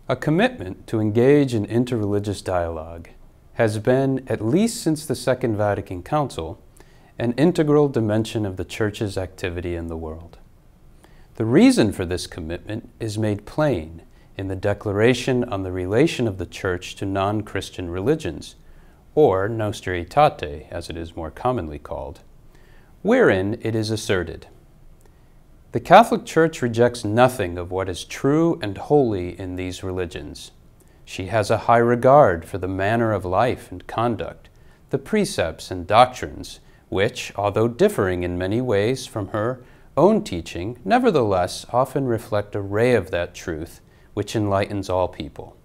A commitment to engage in interreligious dialogue has been, at least since the Second Vatican Council, an integral dimension of the Church's activity in the world. The reason for this commitment is made plain in the Declaration on the Relation of the Church to Non-Christian Religions, or Nostra Aetate, as it is more commonly called, wherein it is asserted, "The Catholic Church rejects nothing of what is true and holy in these religions. She has a high regard for the manner of life and conduct, the precepts and doctrines, which, although differing in many ways from her own teaching, nevertheless often reflect a ray of that truth which enlightens all people.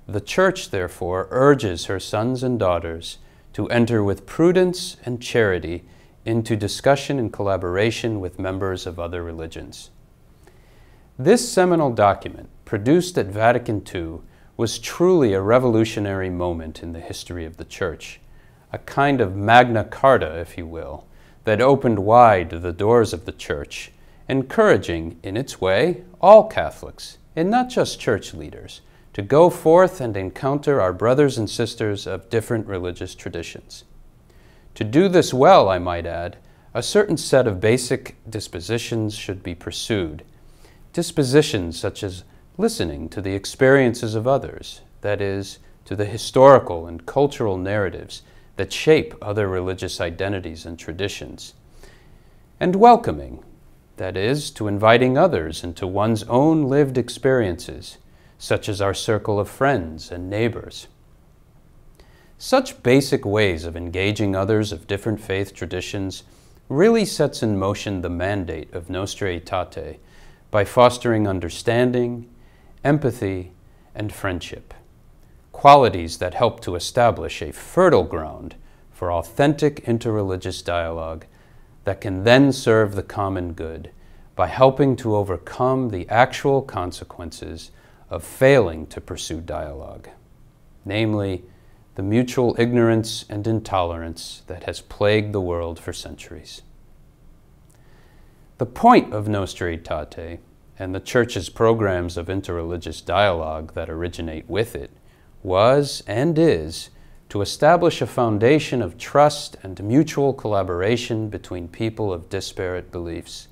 The Church, therefore, urges her sons and daughters to enter with prudence and charity into discussion and collaboration with members of other religions." This seminal document, produced at Vatican II, was truly a revolutionary moment in the history of the Church, a kind of Magna Carta, if you will, that opened wide the doors of the Church, encouraging, in its way, all Catholics, and not just Church leaders, to go forth and encounter our brothers and sisters of different religious traditions. To do this well, I might add, a certain set of basic dispositions should be pursued. Dispositions such as listening to the experiences of others, that is, to the historical and cultural narratives that shape other religious identities and traditions, and welcoming, that is, to inviting others into one's own lived experiences, such as our circle of friends and neighbors. Such basic ways of engaging others of different faith traditions really sets in motion the mandate of Nostra Aetate by fostering understanding, empathy, and friendship, qualities that help to establish a fertile ground for authentic interreligious dialogue that can then serve the common good by helping to overcome the actual consequences of failing to pursue dialogue, namely, the mutual ignorance and intolerance that has plagued the world for centuries. The point of Nostra Aetate and the Church's programs of interreligious dialogue that originate with it was and is to establish a foundation of trust and mutual collaboration between people of disparate beliefs,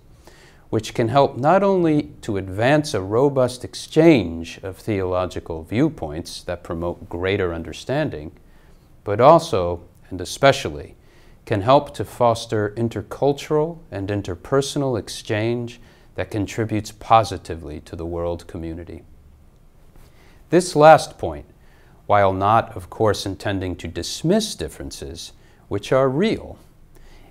which can help not only to advance a robust exchange of theological viewpoints that promote greater understanding, but also, and especially, can help to foster intercultural and interpersonal exchange that contributes positively to the world community. This last point, while not, of course, intending to dismiss differences, which are real,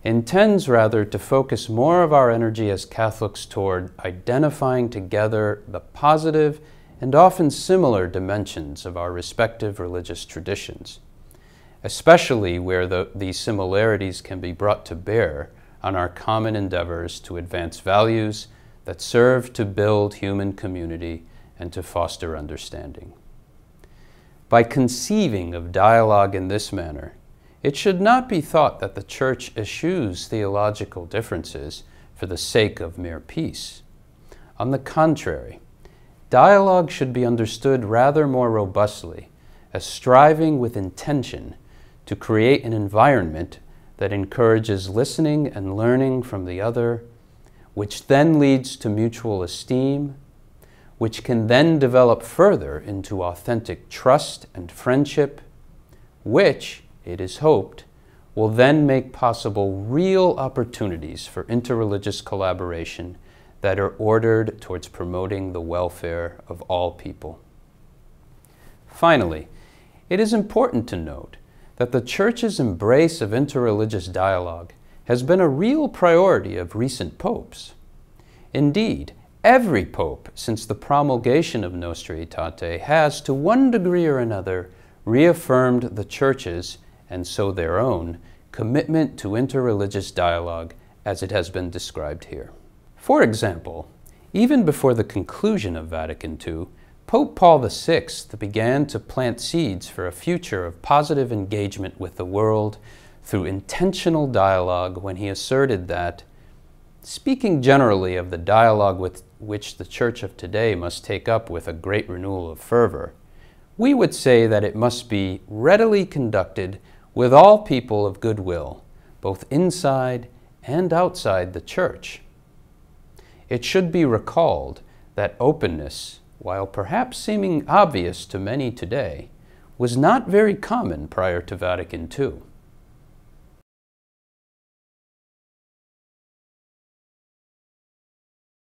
intends rather to focus more of our energy as Catholics toward identifying together the positive and often similar dimensions of our respective religious traditions, especially where these similarities can be brought to bear on our common endeavors to advance values that serve to build human community and to foster understanding. By conceiving of dialogue in this manner, it should not be thought that the Church eschews theological differences for the sake of mere peace. On the contrary, dialogue should be understood rather more robustly as striving with intention to create an environment that encourages listening and learning from the other, which then leads to mutual esteem, which can then develop further into authentic trust and friendship, which, it is hoped, will then make possible real opportunities for interreligious collaboration that are ordered towards promoting the welfare of all people. Finally, it is important to note that the Church's embrace of interreligious dialogue has been a real priority of recent popes. Indeed, every pope since the promulgation of Nostra Aetate has, to one degree or another, reaffirmed the Church's, and so their own, commitment to interreligious dialogue as it has been described here. For example, even before the conclusion of Vatican II, Pope Paul VI began to plant seeds for a future of positive engagement with the world through intentional dialogue when he asserted that Speaking generally of the dialogue with which the Church of today must take up with a great renewal of fervor, we would say that it must be readily conducted with all people of good will, both inside and outside the Church. It should be recalled that openness, while perhaps seeming obvious to many today, was not very common prior to Vatican II.